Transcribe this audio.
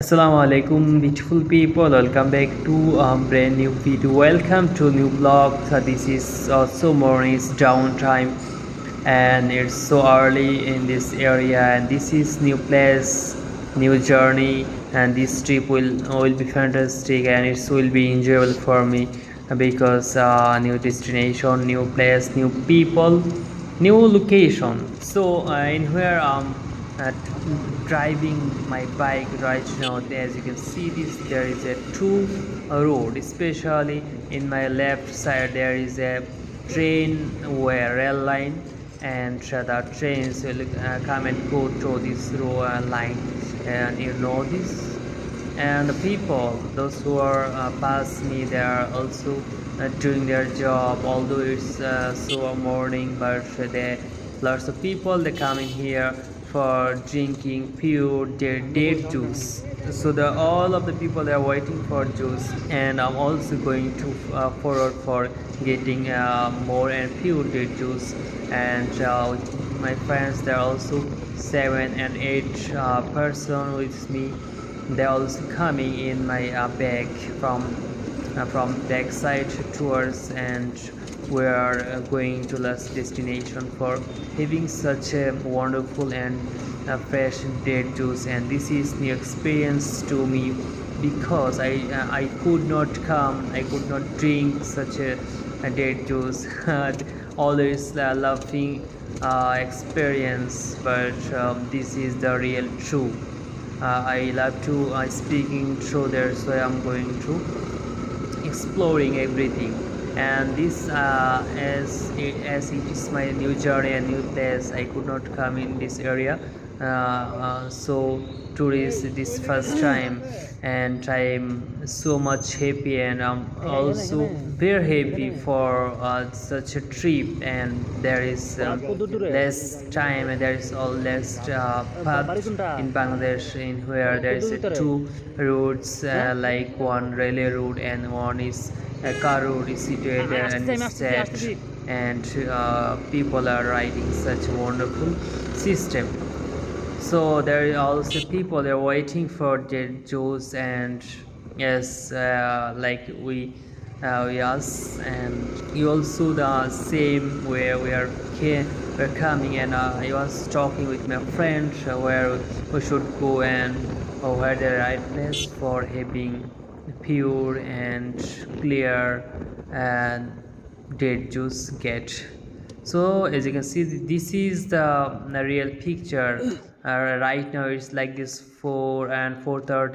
Assalamu alaikum beautiful people, welcome back to a brand new video. Welcome to new vlog. This is also morning's downtime and it's so early in this area, and this is new place, new journey, and this trip will be fantastic and it will be enjoyable for me because new destination, new place, new people, new location. So in where at driving my bike right now, as you can see this, there is a two road, especially in my left side there is a train where rail line, and the trains will come and go through this line, and you know this. And the people, those who are past me, they are also doing their job, although it's so morning, but they lots of people they come in here for drinking pure date juice. So the all of the people they are waiting for juice, and I'm also going to forward for getting more and pure date juice. And my friends, there are also 7 and 8 person with me. They're also coming in my bag from back side towards, and we are going to last destination for having such a wonderful and fresh date juice. And this is new experience to me because I could not come, I could not drink such a date juice. Always loving experience, but this is the real true. I love to speaking through there, so I'm going to exploring everything. And this as it is my new journey and new place, I could not come in this area, so tourist this first time, and I'm so much happy, and I'm also very happy for such a trip. And there is less time, and there is all less path in Bangladesh, in where there is two routes, like one railway route and one is a car road is situated and is set, and people are riding such a wonderful system. So there are also people they're waiting for their juice, and yes, like we ask, and you also the same where we're coming, and I was talking with my friend where we should go, and where the right place for having pure and clear and date juice get. So as you can see, this is the real picture. Right now it's like this 4 and 4:30